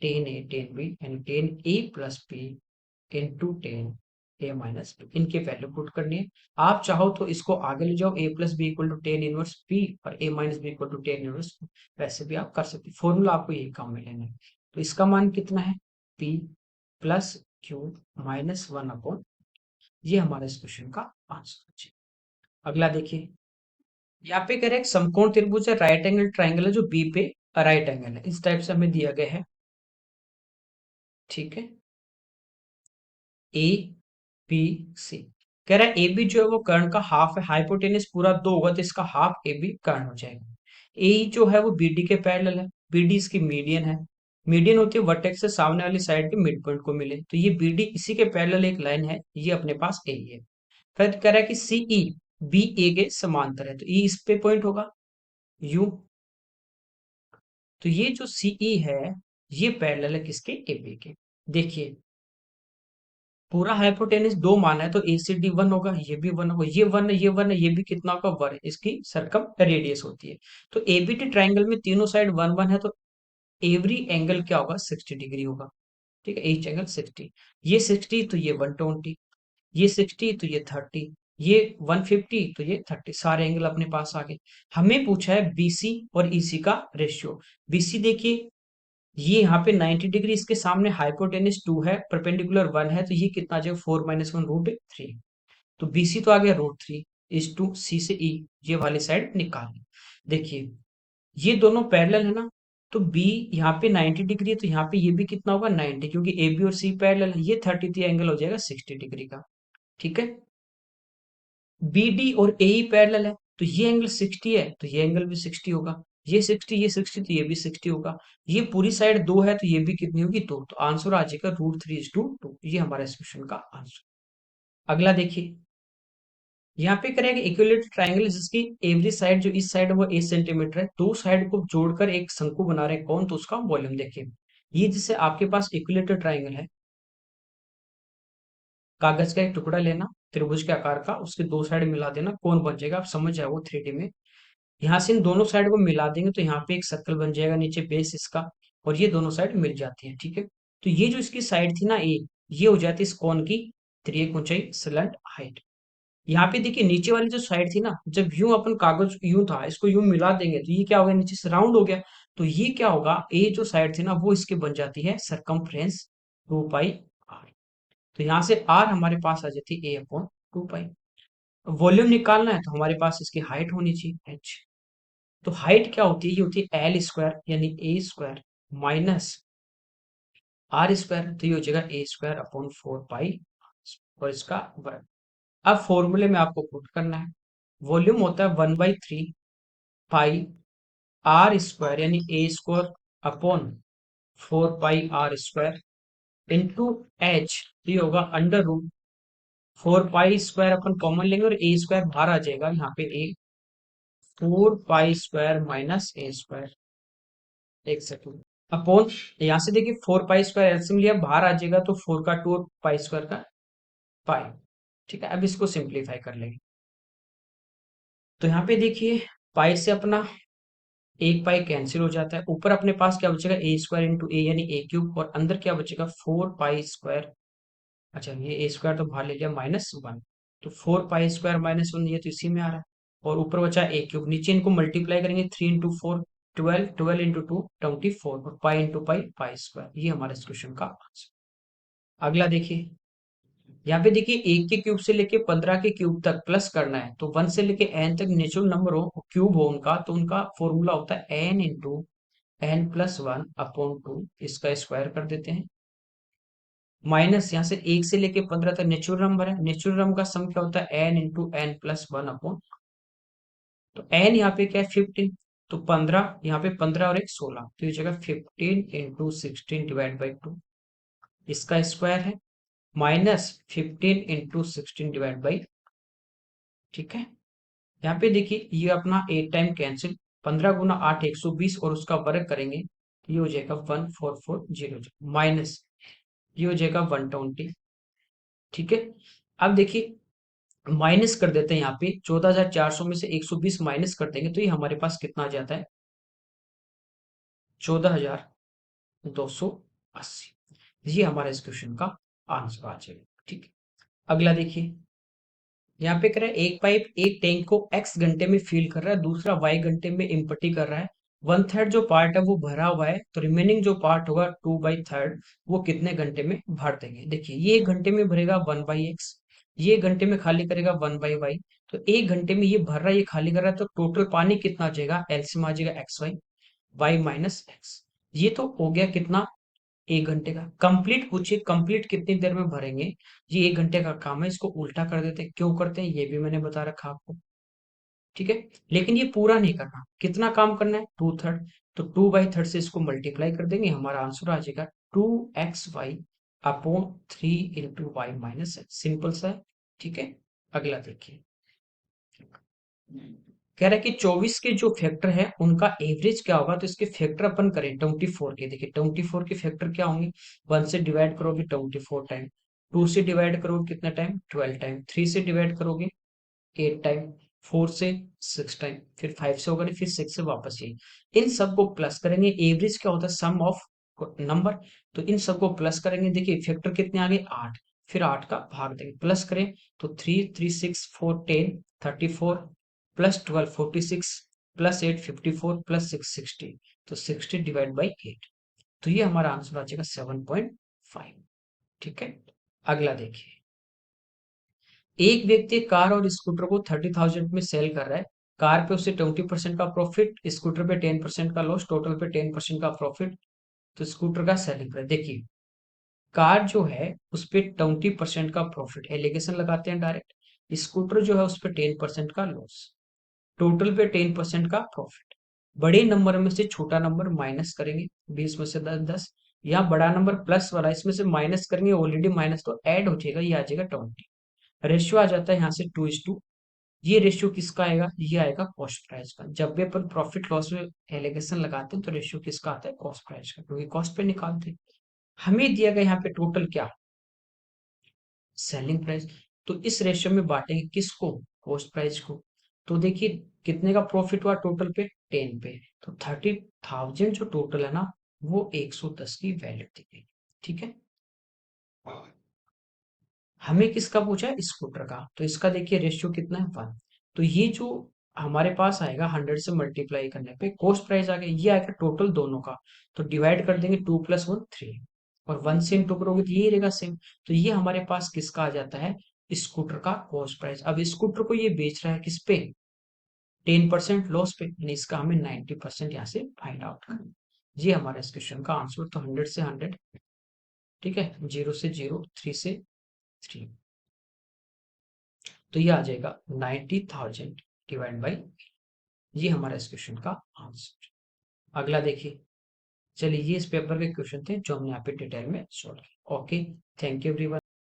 10a 10b यानी 10a plus B into 10a minus B. इनके वैल्यू पुट करनी है। आप चाहो तो इसको आगे ले जाओ, a plus B equal to 10 inverse b और a minus B equal to 10 inverse, वैसे भी आप कर सकते हैं, फॉर्मूला आपको यही काम में लेना है। तो इसका मान कितना है, p plus Q minus 1 upon, ये हमारा इस क्वेश्चन का आंसर है। अगला देखिए, यहाँ पे कह रहे हैं समकोण त्रिभुज है, राइट एंगल ट्राइंगल है जो बी पे राइट एंगल है, इस टाइप से हमें दिया गया है, ठीक है। ए बी सी, कह रहा है ए बी जो है वो कर्ण का हाफ है, हाइपोटेनस पूरा 2 होगा तो इसका हाफ ए बी कर्ण हो जाएगा। ए जो है वो बी डी के पैरेलल है, बी डी इसकी मीडियन है, मीडियन होती है वर्टेक्स से सामने वाली साइड के मिड पॉइंट को मिले, तो ये बी डी इसी के पैरेलल एक लाइन है, ये अपने पास ए है। फिर कह रहा है कि सी ई बी ए के समांतर है, तो ई इस पे पॉइंट होगा, यू। तो ये जो सी ई है ये पैरेलल है किसके, ए बी के। देखिए पूरा हाइपोटेनस 2 माना है तो ए सी डी 1 होगा, ये भी 1 होगा, ये 1 है, ये 1 है, ये भी कितना होगा, 1 है, इसकी सरकम रेडियस होती है। तो एबीटी ट्राइंगल में तीनों साइड 1 1 है, तो एवरी एंगल क्या होगा, 60 डिग्री होगा, ठीक है, each एंगल 60। ये 60 तो ये 120, ये 60 तो ये 30, ये 150 तो ये 30, सारे एंगल अपने पास आ गए। हमें पूछा है बीसी और ईसी का रेशियो। बीसी देखिए, ये यहाँ पे 90 डिग्री, इसके सामने हाइपोटेनस 2 है, परपेंडिकुलर 1 है, तो ये कितना आ जाएगा, 4 - 1 √3। तो बीसी तो आ गया √3, इस टू सी से ई ये वाली साइड निकाल। देखिए ये दोनों पैरेलल है ना, तो बी यहाँ पे 90 डिग्री है, तो यहाँ पे ये भी कितना होगा 90, क्योंकि ए बी और सी पैरेलल है, ये 30 थी, एंगल हो जाएगा 60 डिग्री का, ठीक है। बी डी और ए ई पैरेलल है, तो ये एंगल 60 है, तो ये एंगल भी 60 होगा, ये 60 तो ये भी 60 होगा, ये पूरी साइड 2 है तो ये भी कितनी होगी, 2, तो आंसर आ जाएगा √3 2, ये हमारा इस क्वेश्चन का आंसर। अगला देखिए, यहाँ पे करेंगे इक्विलेटरल ट्रायंगल जिसकी एवरी साइड जो इस साइड है वो 8 सेंटीमीटर है, दो साइड को जोड़कर एक शंकु बना रहे हैं कौन, तो उसका वॉल्यूम देखिए। ये जैसे आपके पास इक्विलेटरल ट्रायंगल है, कागज का एक टुकड़ा लेना त्रिभुज के आकार का, उसके दो साइड मिला देना, कौन बन जाएगा, आप समझ जाओ 3D में। यहाँ से इन दोनों साइड को मिला देंगे तो यहाँ पे एक सर्कल बन जाएगा नीचे बेस इसका, और ये दोनों साइड मिल जाती है, ठीक है। तो ये जो इसकी साइड थी ना ए, ये हो जाती है इस कोण की त्रियक ऊंचाई स्लैंट हाइट। यहाँ पे देखिए नीचे वाली जो साइड थी ना, जब यूं अपन कागज यूं था इसको यूं मिला देंगे तो ये क्या हो गया, नीचे से राउंड हो गया। तो ये क्या होगा, ए जो साइड थी ना वो इसके बन जाती है सरकमफ्रेंस 2 पाई आर। तो यहाँ से आर हमारे पास आ जाती है A/2 पाई। वॉल्यूम निकालना है तो हमारे पास इसकी हाइट होनी चाहिए h। तो हाइट क्या होती है, ये होती है एल स्क्वायर यानी ए स्क्वायर माइनस आर स्क्वायर, तो ये हो जाएगा A² / 4 पाई और इसका वर्ग। अब फॉर्मूले में आपको पुट करना है, वॉल्यूम होता है 1/3 पाई आर स्क्वायर यानी A²/4 पाई r² इंटू एच, ये होगा √4 पाई स्क्वायर, अपन कॉमन लेंगे और ए स्क्वायर बाहर आ जाएगा, यहाँ पे ए 4 पाई स्क्वायर माइनस A²। एक सेकंड, अपॉन, यहाँ से देखिए 4 पाई स्क्वायर एलसीएम लिया बाहर आ जाएगा तो 4 का 2 और पाई स्क्वायर का पाई। ठीक है, अब इसको सिंप्लीफाई कर लेंगे। तो यहाँ पे देखिए पाई से अपना 1 पाई कैंसिल हो जाता है, ऊपर अपने पास क्या बचेगा A² इंटू ए यानी A³ और अंदर क्या बचेगा 4 पाई स्क्वायर। अच्छा ये A² तो बाहर ले लिया -1, तो 4 पाई स्क्वायर -1 ये तो इसी में आ रहा है, और ऊपर बचा A³, नीचे इनको मल्टीप्लाई करेंगे 3 × 4 12, 12 × 2 24 और पाई × पाई स्क्वायर, ये हमारे इस क्वेश्चन का आंसर। अगला देखिए, यहाँ पे देखिए 1 के क्यूब से लेके 15 के क्यूब तक प्लस करना है, तो 1 से लेके n तक नेचुरल नंबर हो क्यूब हो उनका, तो उनका फॉर्मूला होता है n × n+1/2, इसका स्क्वायर कर देते हैं, माइनस यहाँ से 1 से लेके 15 तक नेचुरल नंबर है, नेचुरल नंबर का सम क्या होता है n × n+1/, तो n यहाँ पे क्या है 15, तो 15 यहाँ पे 15 और एक 16, तो ये जगह 15 × 16 ÷ 2, इसका स्क्वायर है, माइनस 15 × 16 ÷ ठीक है। यहाँ पे देखिए ये अपना 8 टाइम कैंसिल, 15 × 8 120 और उसका वर्ग करेंगे तो ये हो जाएगा 1440, माइनस ये हो जाएगा 120। ठीक है, अब देखिए माइनस कर देते हैं, यहाँ पे 14,400 में से 120 माइनस कर देंगे तो ये हमारे पास कितना आ जाता है 14,280, ये हमारा इस क्वेश्चन का आंसर आ जाएगा। ठीक है, अगला देखिए, यहाँ पे कह रहा है एक पाइप एक टैंक को x घंटे में फिल कर रहा है, दूसरा y घंटे में इम्पटी कर रहा है। 1/3 जो पार्ट है वो भरा हुआ है, तो रिमेनिंग जो पार्ट होगा 2/3 वो कितने घंटे में भर देंगे। देखिए ये 1 घंटे में भरेगा 1/x, ये 1 घंटे में खाली करेगा 1/y, तो 1 घंटे में ये भर रहा है ये खाली कर रहा है, तो टोटल पानी कितना आ जाएगा, एलसीएम आ जाएगा xy, y माइनस एक्स। ये तो हो गया कितना, 1 घंटे का। कंप्लीट पूछिए कंप्लीट कितनी देर में भरेंगे, ये 1 घंटे का काम है, इसको उल्टा कर देते हैं, क्यों करते हैं ये भी मैंने बता रखा आपको। ठीक है, लेकिन ये पूरा नहीं करना, कितना काम करना है 2/3, तो 2/3 से इसको मल्टीप्लाई कर देंगे, हमारा आंसर आ जाएगा 2xy/3 × y - x, सिंपल सा है। ठीक है, अगला देखिए, कह रहा है कि 24 के जो फैक्टर है उनका एवरेज क्या होगा, तो इसके फैक्टर अपन करें 24 के। देखिए 24 के फैक्टर क्या होंगे, 1 से डिवाइड करोगे 24 टाइम, 2 से डिवाइड करोगे कितना टाइम 12 टाइम, 3 से डिवाइड करोगे 8 टाइम, 4 से 6 टाइम, फिर 5 से होगा नहीं, फिर 6 से वापस यही। इन सबको प्लस करेंगे, एवरेज क्या होता है सम ऑफ नंबर, तो इन सबको प्लस करेंगे। देखिए फैक्टर कितने आ गए 8, फिर 8 का भाग देंगे, प्लस करें तो 3 3 6 4 10 34 प्लस 12 46 प्लस 8 54 प्लस 6 60, तो 60 डिवाइड बाई 8, तो ये हमारा आंसर आ जाएगा 7.5। ठीक है, अगला देखिए, एक व्यक्ति कार और स्कूटर को 30,000 में सेल कर रहा है, कार पे उसे 20% का प्रॉफिट, स्कूटर पे 10% का लॉस, टोटल पे 10% का प्रॉफिट, तो स्कूटर का सेलिंग प्राइस देखिए, कार जो है उस पे 20% का प्रॉफिट एलिगेशन लगाते हैं डायरेक्ट, स्कूटर जो है उस पे 10% का लॉस, टोटल पे 10% का प्रॉफिट। बड़े नंबर में से छोटा नंबर माइनस करेंगे, 20 में से 10 10, यहाँ बड़ा नंबर प्लस वाला इसमें से माइनस करेंगे, ऑलरेडी माइनस तो ऐड हो जाएगा, ये आ जाएगा 20, रेशियो आ जाता है यहाँ से 2:2। ये रेशियो किसका आएगा? ये आएगा कॉस्ट प्राइस का। जब भी अपन प्रॉफिट लॉस में एलिगेशन लगाते हैं तो रेशियो किसका आता है? कॉस्ट प्राइस का, क्योंकि कॉस्ट पे निकालते हैं। हमें दिया गया यहाँ पे टोटल क्या? Selling price. तो इस रेशियो में बांटेंगे किसको? कॉस्ट प्राइस को। तो देखिए कितने का प्रॉफिट हुआ टोटल पे? 10 पे। तो 30,000 जो टोटल है ना, वो 110 की वैल्यू दी गई। ठीक है। हमें किसका पूछा है? स्कूटर का। तो इसका देखिए रेशियो कितना है? 1। तो ये जो हमारे पास आएगा 100 से मल्टीप्लाई करने पे कॉस्ट प्राइस आ गया, ये आएगा टोटल दोनों का। तो डिवाइड कर देंगे, 2 + 1 3, और 1 से इंटू करोगे तो ये रहेगा सेम। तो ये हमारे पास किसका आ जाता है? स्कूटर का कॉस्ट प्राइस। अब स्कूटर को ये बेच रहा है किस पे? 10% लॉस पे, यानी इसका हमें 90% यहाँ से फाइंड आउट करना। ये हमारा इस क्वेश्चन का आंसर। तो 100 से 100, ठीक है, 0 से 0, 3 से 3, तो ये आ जाएगा 90,000 डिवाइड बाई। ये हमारा इस क्वेश्चन का आंसर। अगला देखिए। चलिए ये इस पेपर के क्वेश्चन थे जो हमने यहाँ पे डिटेल में सॉल्व किए। Okay, thank you everyone.